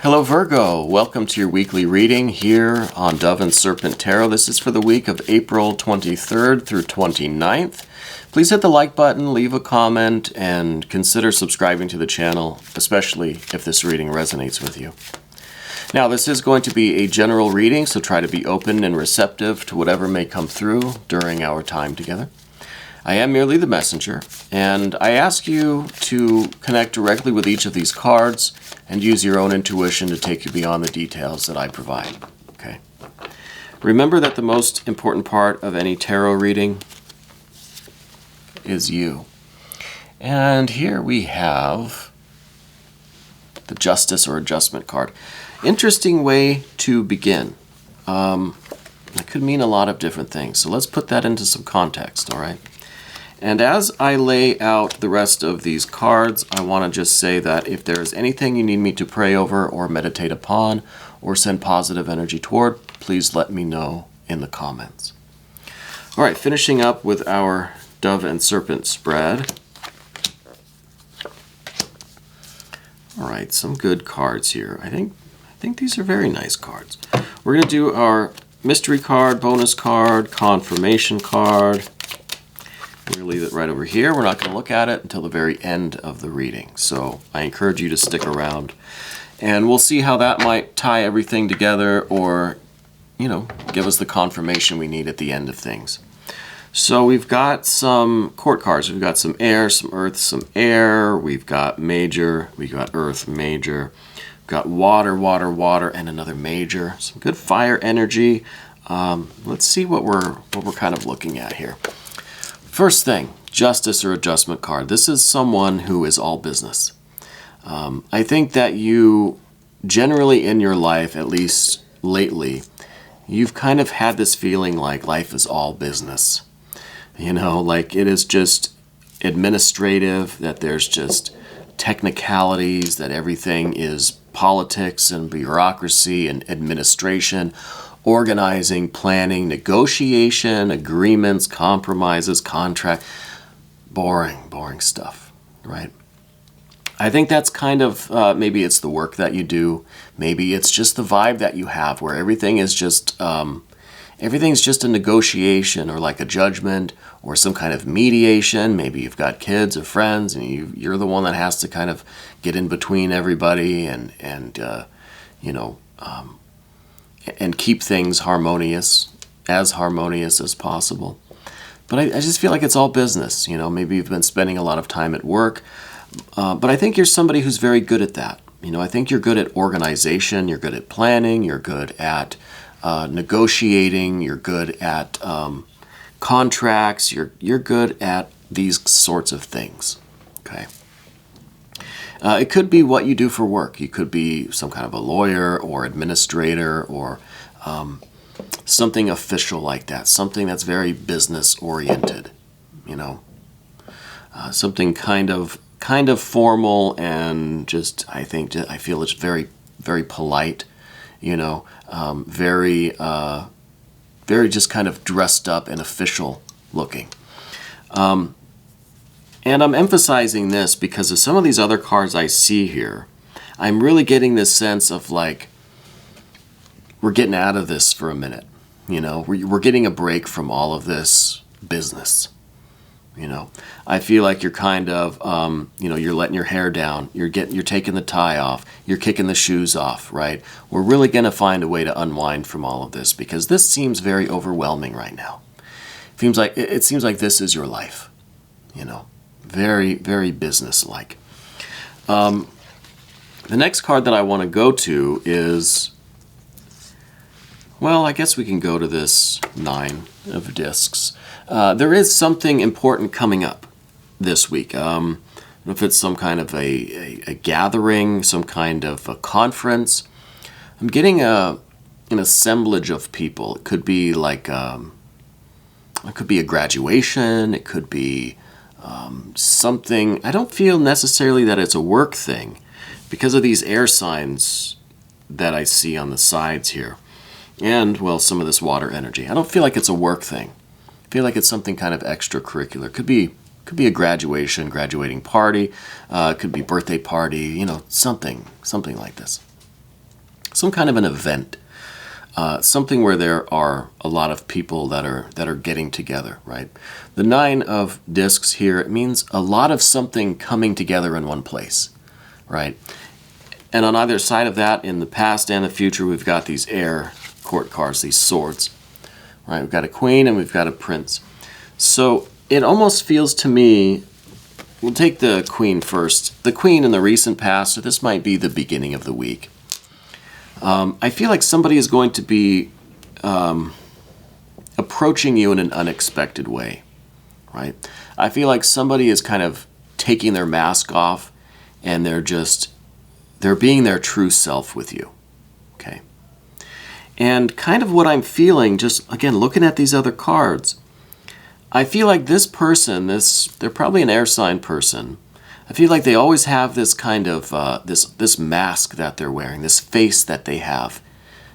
Hello Virgo, welcome to your weekly reading here on Dove and Serpent Tarot. This is for the week of April 23rd through 29th. Please hit the like button, leave a comment, and consider subscribing to the channel, especially if this reading resonates with you. Now, this is going to be a general reading, so try to be open and receptive to whatever may come through during our time together. I am merely the messenger, and I ask you to connect directly with each of these cards and use your own intuition to take you beyond the details that I provide. Okay. Remember that the most important part of any tarot reading is you. And here we have the Justice or Adjustment card. Interesting way to begin. It could mean a lot of different things, so let's put that into some context, all right? And as I lay out the rest of these cards, I want to just say that if there's anything you need me to pray over or meditate upon or send positive energy toward, please let me know in the comments. All right, finishing up with our Dove and Serpent spread. All right, some good cards here. I think these are very nice cards. We're going to do our mystery card, bonus card, confirmation card. We're going to leave it right over here. We're not going to look at it until the very end of the reading. So I encourage you to stick around. And we'll see how that might tie everything together or, give us the confirmation we need at the end of things. So we've got some court cards. We've got some air, some earth, some air. We've got major. We've got earth, major. We've got water, water, water, and another major. Some good fire energy. Let's see what we're kind of looking at here. First thing, Justice or Adjustment card. This is someone who is all business. I think that you generally in your life, at least lately, you've kind of had this feeling like life is all business. Like it is just administrative, that there's just technicalities, that everything is politics and bureaucracy and administration, organizing, planning, negotiation, agreements, compromises, contract. Boring stuff, right? I think that's kind of, maybe it's the work that you do. Maybe it's just the vibe that you have where everything is just, everything's just a negotiation or like a judgment or some kind of mediation. Maybe you've got kids or friends and you're the one that has to kind of get in between everybody and keep things harmonious as possible. But I just feel like it's all business. Maybe you've been spending a lot of time at work, but I think you're somebody who's very good at that. I think you're good at organization, you're good at planning, you're good at negotiating, you're good at contracts, you're good at these sorts of things, okay? It could be what you do for work. You could be some kind of a lawyer or administrator or something official like that, something that's very business-oriented, something kind of formal and just, I feel it's very, very polite, very just kind of dressed up and official looking. And I'm emphasizing this because of some of these other cards I see here. I'm really getting this sense of like, we're getting out of this for a minute. We're getting a break from all of this business. I feel like you're kind of, you're letting your hair down. You're taking the tie off. You're kicking the shoes off, right? We're really going to find a way to unwind from all of this because this seems very overwhelming right now. It seems like this is your life, Very, very business-like. The next card that I want to go to is, well, I guess we can go to this 9 of discs. There is something important coming up this week. I don't know if it's some kind of a gathering, some kind of a conference. I'm getting an assemblage of people. It could be like, it could be a graduation. It could be something. I don't feel necessarily that it's a work thing because of these air signs that I see on the sides here. And, well, some of this water energy. I don't feel like it's a work thing. I feel like it's something kind of extracurricular. Could be a graduating party. Could be birthday party. Something like this. some kind of an event. Something where there are a lot of people that are getting together, right? The 9 of discs here, it means a lot of something coming together in one place, right? And on either side of that, in the past and the future, we've got these air court cards, these swords, right? We've got a queen and we've got a prince. So it almost feels to me, we'll take the queen first. The queen in the recent past, so this might be the beginning of the week. I feel like somebody is going to be approaching you in an unexpected way, right? I feel like somebody is kind of taking their mask off and they're being their true self with you, okay? And kind of what I'm feeling, just again, looking at these other cards, I feel like this person, they're probably an air sign person. I feel like they always have this kind of, this mask that they're wearing, this face that they have,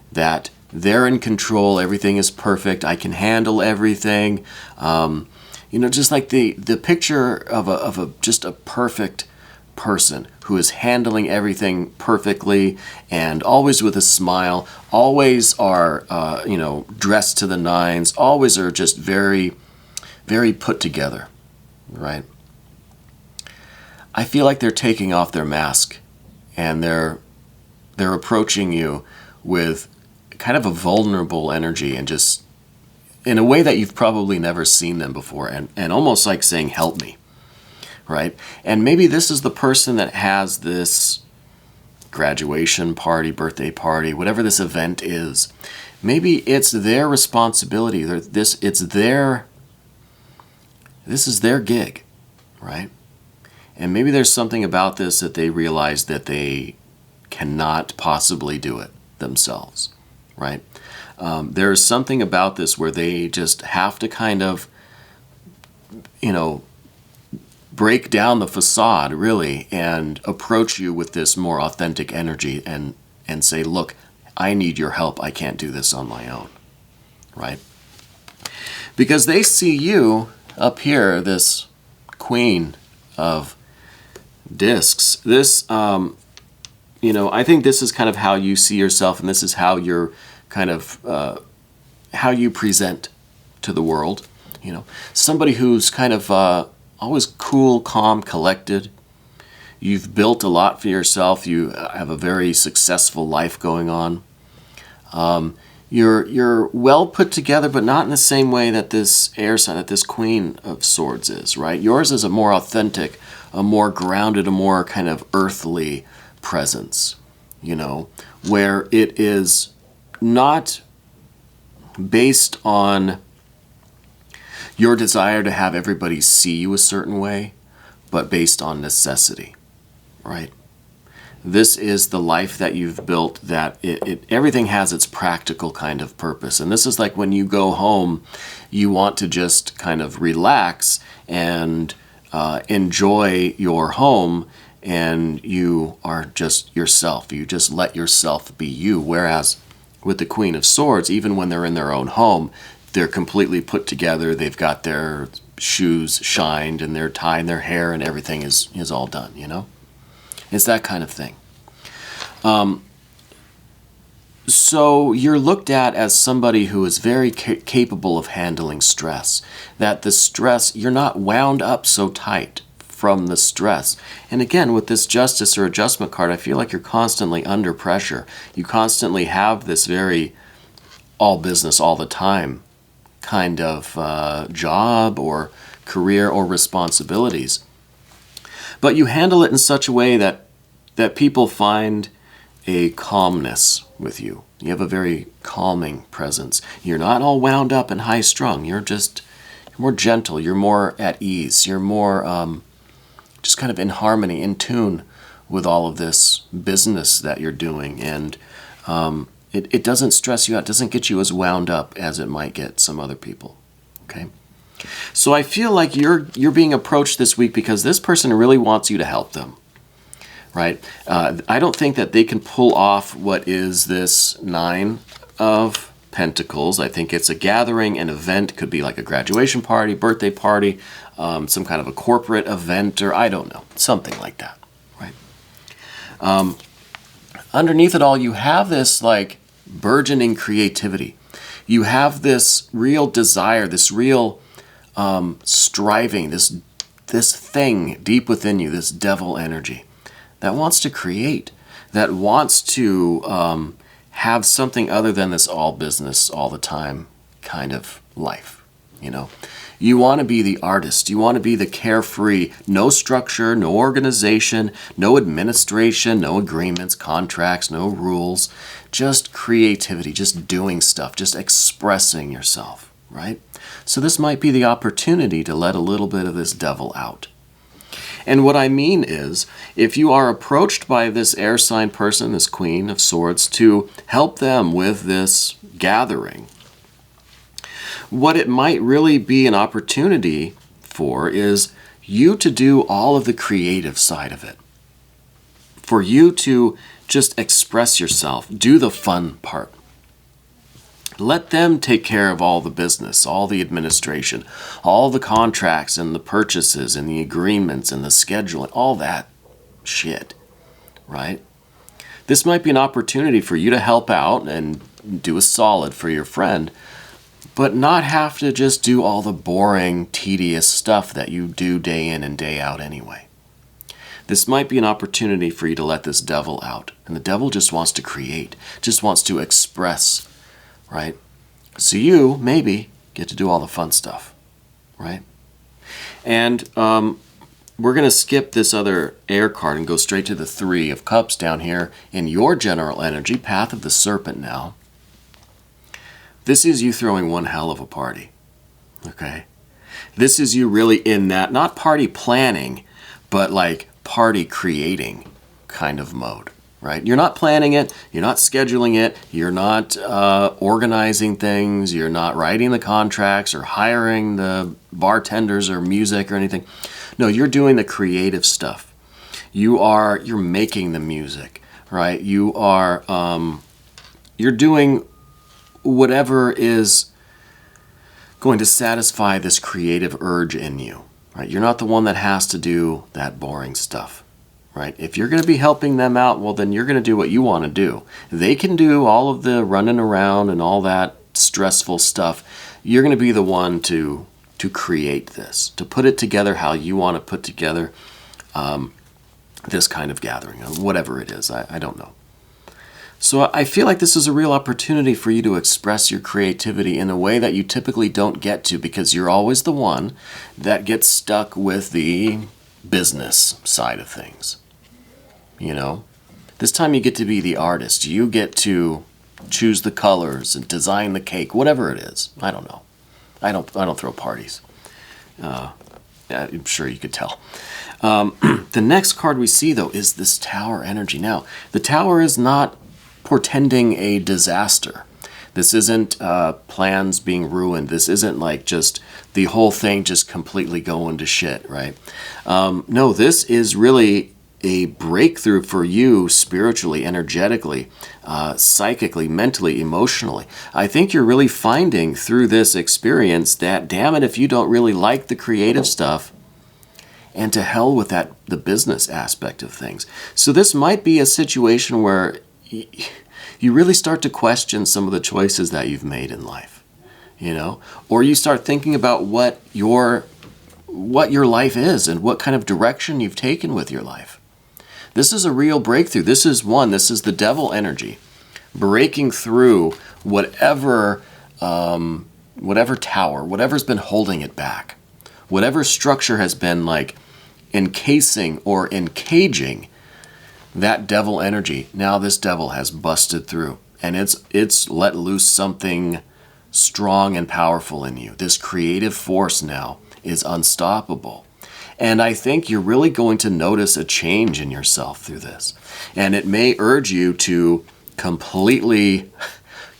that they're in control, everything is perfect, I can handle everything. You know, just like the picture of just a perfect person who is handling everything perfectly and always with a smile, always are, you know, dressed to the nines, always are just very, very put together, right? I feel like they're taking off their mask and they're approaching you with kind of a vulnerable energy and just in a way that you've probably never seen them before and almost like saying, help me, right? And maybe this is the person that has this graduation party, birthday party, whatever this event is. Maybe it's their responsibility. This is their gig, right? And maybe there's something about this that they realize that they cannot possibly do it themselves, right? There's something about this where they just have to kind of, you know, break down the facade, really, and approach you with this more authentic energy and say, look, I need your help. I can't do this on my own, right? Because they see you up here, this queen of discs. This, you know, I think this is kind of how you see yourself, and this is how you're kind of, how you present to the world. You know, somebody who's kind of always cool, calm, collected. You've built a lot for yourself. You have a very successful life going on. You're well put together, but not in the same way that this air sign, that this Queen of Swords is, right? Yours is a more authentic, a more grounded, a more kind of earthly presence, you know, where it is not based on your desire to have everybody see you a certain way, but based on necessity, right? This is the life that you've built, that everything has its practical kind of purpose. And this is like when you go home, you want to just kind of relax and enjoy your home, and you are just yourself. You just let yourself be you. Whereas with the Queen of Swords, even when they're in their own home, they're completely put together. They've got their shoes shined and they're tying their hair and everything is all done, you know? It's that kind of thing. So you're looked at as somebody who is very capable of handling stress. That the stress, you're not wound up so tight from the stress. And again, with this Justice or Adjustment card, I feel like you're constantly under pressure. You constantly have this very all business all the time kind of job or career or responsibilities. But you handle it in such a way that people find a calmness with you. You have a very calming presence. You're not all wound up and high-strung. You're more gentle. You're more at ease. You're more just kind of in harmony, in tune with all of this business that you're doing. And it doesn't stress you out. It doesn't get you as wound up as it might get some other people. Okay? So I feel like you're being approached this week because this person really wants you to help them. Right? I don't think that they can pull off what is this Nine of Pentacles. I think it's a gathering, an event. Could be like a graduation party, birthday party, some kind of a corporate event, or I don't know, something like that. Right? underneath it all, you have this like burgeoning creativity. You have this real desire, this real striving, this thing deep within you, this devil energy that wants to create, that wants to have something other than this all business all the time kind of life, you know. You want to be the artist. You want to be the carefree, no structure, no organization, no administration, no agreements, contracts, no rules, just creativity, just doing stuff, just expressing yourself, right? So this might be the opportunity to let a little bit of this devil out. And what I mean is, if you are approached by this air sign person, this Queen of Swords, to help them with this gathering, what it might really be an opportunity for is you to do all of the creative side of it. For you to just express yourself, do the fun part. Let them take care of all the business, all the administration, all the contracts and the purchases and the agreements and the scheduling, all that shit, right? This might be an opportunity for you to help out and do a solid for your friend, but not have to just do all the boring, tedious stuff that you do day in and day out anyway. This might be an opportunity for you to let this devil out. And the devil just wants to create, just wants to express, right? So you, maybe, get to do all the fun stuff, right? And we're going to skip this other air card and go straight to the Three of Cups down here in your general energy, Path of the Serpent now. This is you throwing one hell of a party, okay? This is you really in that, not party planning, but like party creating kind of mode, right? You're not planning it, you're not scheduling it, you're not organizing things, you're not writing the contracts or hiring the bartenders or music or anything. No, you're doing the creative stuff. You're making the music, right? You're doing whatever is going to satisfy this creative urge in you, right? You're not the one that has to do that boring stuff, right? If you're going to be helping them out, well, then you're going to do what you want to do. They can do all of the running around and all that stressful stuff. You're going to be the one to create this, to put it together how you want to put together this kind of gathering, whatever it is. I don't know. So I feel like this is a real opportunity for you to express your creativity in a way that you typically don't get to, because you're always the one that gets stuck with the business side of things. You know, this time you get to be the artist. You get to choose the colors and design the cake, whatever it is. I don't know. I don't throw parties. I'm sure you could tell. The next card we see, though, is this Tower energy. Now, the Tower is not portending a disaster. This isn't plans being ruined. This isn't like just the whole thing just completely going to shit, right? No, this is really a breakthrough for you spiritually, energetically, psychically, mentally, emotionally. I think you're really finding through this experience that, damn it, if you don't really like the creative stuff, and to hell with that, the business aspect of things. So this might be a situation where you really start to question some of the choices that you've made in life, you know, or you start thinking about what your life is and what kind of direction you've taken with your life. This is a real breakthrough. This is the devil energy breaking through whatever tower, whatever's been holding it back, whatever structure has been like encasing or encaging that devil energy. Now this devil has busted through, and it's let loose something strong and powerful in you. This creative force now is unstoppable. And I think you're really going to notice a change in yourself through this. And it may urge you to completely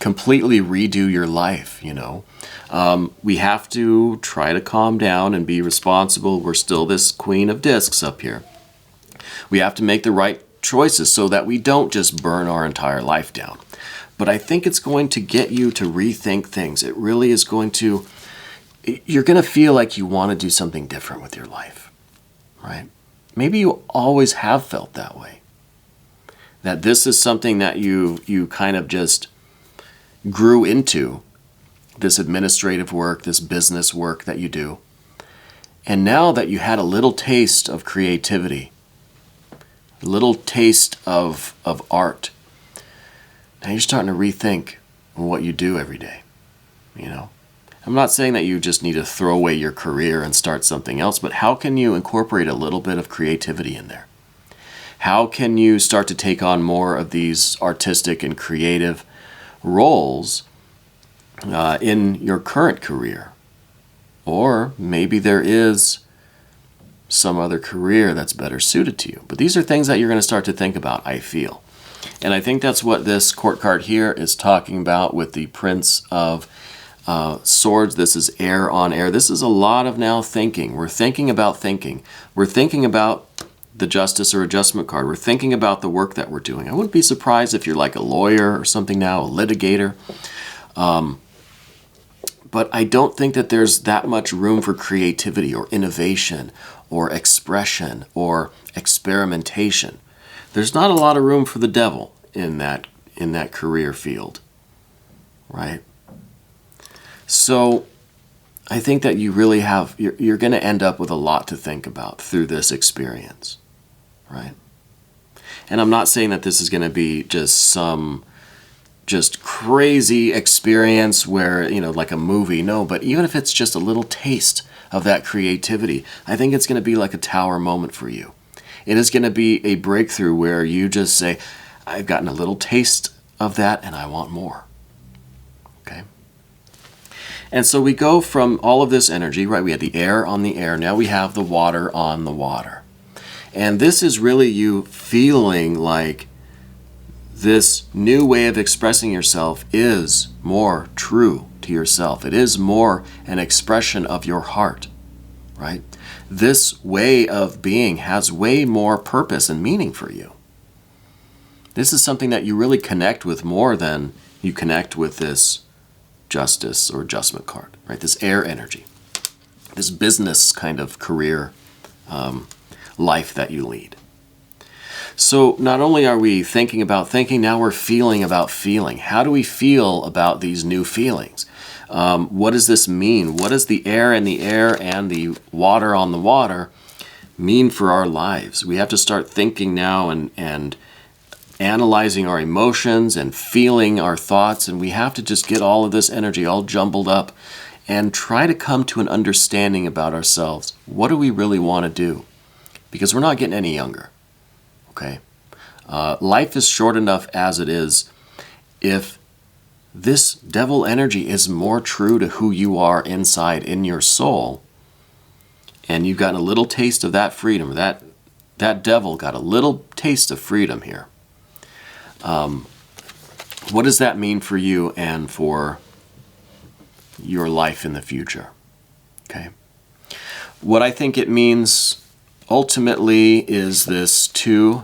redo your life, you know. We have to try to calm down and be responsible. We're still this Queen of Discs up here. We have to make the right choices so that we don't just burn our entire life down. But I think it's going to get you to rethink things. It really is going to, you're going to feel like you want to do something different with your life, right? Maybe you always have felt that way. that this is something that you kind of just grew into, this administrative work, this business work that you do. And now that you had a little taste of creativity, a little taste of art, now you're starting to rethink what you do every day. You know, I'm not saying that you just need to throw away your career and start something else, but how can you incorporate a little bit of creativity in there? How can you start to take on more of these artistic and creative roles in your current career? Or maybe there is some other career that's better suited to you. But these are things that you're going to start to think about, I feel. And I think that's what this court card here is talking about with the Prince of Swords. This is air on air. This is a lot of now thinking. We're thinking about thinking. We're thinking about the Justice or Adjustment card. We're thinking about the work that we're doing. I wouldn't be surprised if you're like a lawyer or something now, a litigator. But I don't think that there's that much room for creativity or innovation or expression or experimentation. There's not a lot of room for the devil in that career field, right? So I think that you really have, you're going to end up with a lot to think about through this experience, right? And I'm not saying that this is going to be just some crazy experience where, you know, like a movie. No, but even if it's just a little taste of that creativity, I think it's going to be like a tower moment for you. It is going to be a breakthrough where you just say, I've gotten a little taste of that and I want more. Okay? And so we go from all of this energy, right? We had the air on the air. Now we have the water on the water. And this is really you feeling like this new way of expressing yourself is more true to yourself. It is more an expression of your heart, right? This way of being has way more purpose and meaning for you. This is something that you really connect with more than you connect with this Justice or Adjustment card, right? This air energy, this business kind of career life that you lead. So not only are we thinking about thinking, now we're feeling about feeling. How do we feel about these new feelings? What does this mean? What does the air and the water on the water mean for our lives? We have to start thinking now and analyzing our emotions and feeling our thoughts, and we have to just get all of this energy all jumbled up and try to come to an understanding about ourselves. What do we really want to do? Because we're not getting any younger. Okay, life is short enough as it is. If this devil energy is more true to who you are inside in your soul, and you've gotten a little taste of that freedom, that devil got a little taste of freedom here. What does that mean for you and for your life in the future? Okay, what I think it means ultimately is this Two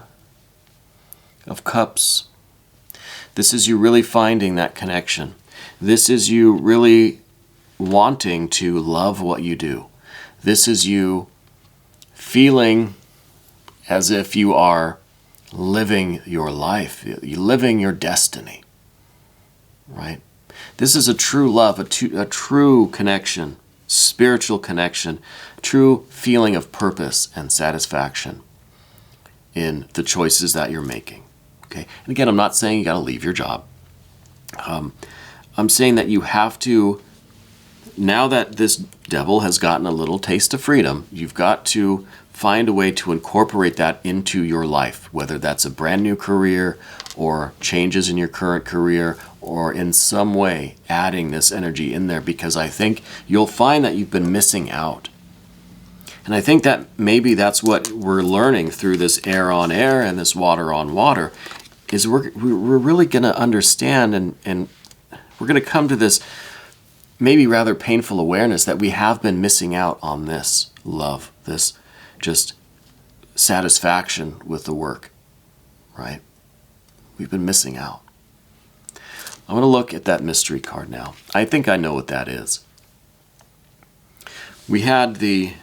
of Cups. This is you really finding that connection. This is you really wanting to love what you do. This is you feeling as if you are living your life, living your destiny, right? This is a true love, a true connection, spiritual connection, true feeling of purpose and satisfaction in the choices that you're making. Okay, and again, I'm not saying you got to leave your job. I'm saying that you have to, now that this devil has gotten a little taste of freedom, you've got to find a way to incorporate that into your life, whether that's a brand new career or changes in your current career, or in some way adding this energy in there, because I think you'll find that you've been missing out. And I think that maybe that's what we're learning through this air on air and this water on water, is we're really going to understand and we're going to come to this maybe rather painful awareness that we have been missing out on this love, this just satisfaction with the work, right? We've been missing out. I'm going to look at that mystery card now. I think I know what that is. We had the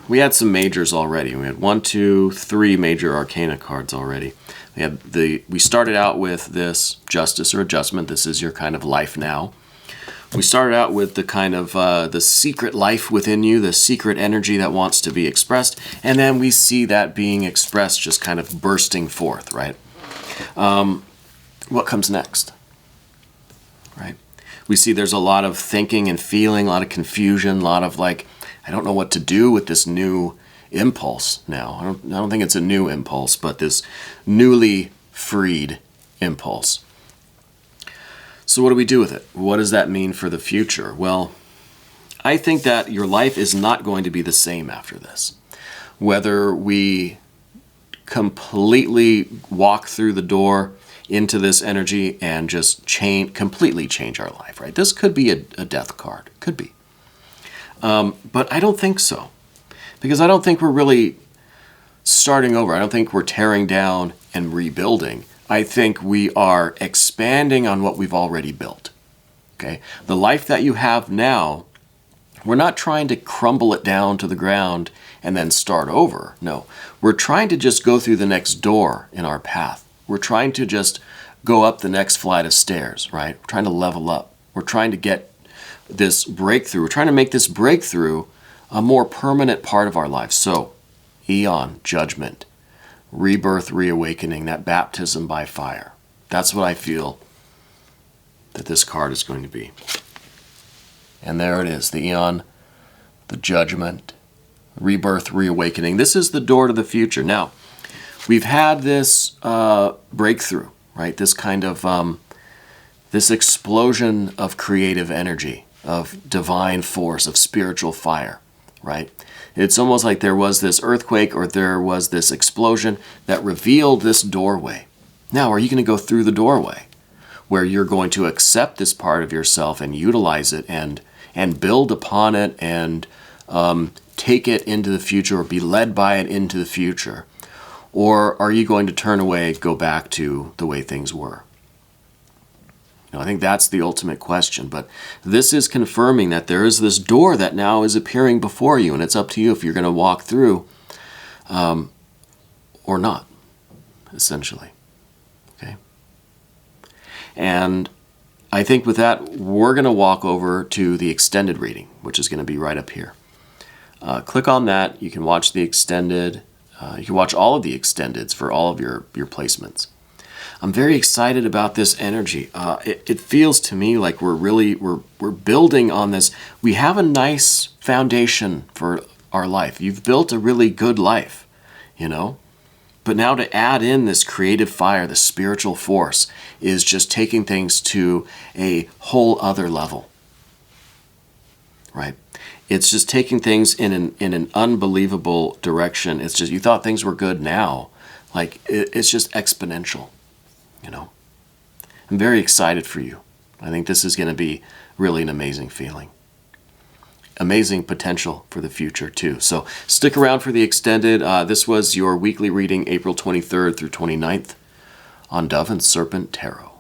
we had some majors already. We had 1, 2, 3 major arcana cards already. We started out with this Justice or Adjustment. This is your kind of life now. We started out with the kind of the secret life within you, the secret energy that wants to be expressed, and then we see that being expressed just kind of bursting forth, right? What comes next, right? We see there's a lot of thinking and feeling, a lot of confusion, a lot of like, I don't know what to do with this new impulse now. I don't think it's a new impulse, but this newly freed impulse. So what do we do with it? What does that mean for the future? Well, I think that your life is not going to be the same after this. Whether we completely walk through the door into this energy and just completely change our life, right? This could be a death card. Could be. But I don't think so. Because I don't think we're really starting over. I don't think we're tearing down and rebuilding. I think we are expanding on what we've already built. Okay? The life that you have now, we're not trying to crumble it down to the ground and then start over. No. We're trying to just go through the next door in our path. We're trying to just go up the next flight of stairs, right? We're trying to level up. We're trying to get this breakthrough. We're trying to make this breakthrough a more permanent part of our life. So, eon, judgment, rebirth, reawakening, that baptism by fire. That's what I feel that this card is going to be. And there it is, the eon, the judgment, rebirth, reawakening. This is the door to the future. Now, we've had this breakthrough, right? This kind of, this explosion of creative energy, of divine force, of spiritual fire, right? It's almost like there was this earthquake or there was this explosion that revealed this doorway. Now, are you going to go through the doorway where you're going to accept this part of yourself and utilize it and build upon it and take it into the future or be led by it into the future? Or are you going to turn away, go back to the way things were? I think that's the ultimate question, but this is confirming that there is this door that now is appearing before you, and it's up to you if you're going to walk through or not, essentially. Okay? And I think with that, we're going to walk over to the extended reading, which is going to be right up here. Click on that. You can watch the extended. You can watch all of the extendeds for all of your placements. I'm very excited about this energy. It feels to me like we're building on this. We have a nice foundation for our life. You've built a really good life, you know? But now to add in this creative fire, the spiritual force, is just taking things to a whole other level, right? It's just taking things in an unbelievable direction. It's just, you thought things were good now. Like, it's just exponential. You know, I'm very excited for you. I think this is going to be really an amazing feeling. Amazing potential for the future too. So stick around for the extended. This was your weekly reading, April 23rd through 29th on Dove and Serpent Tarot.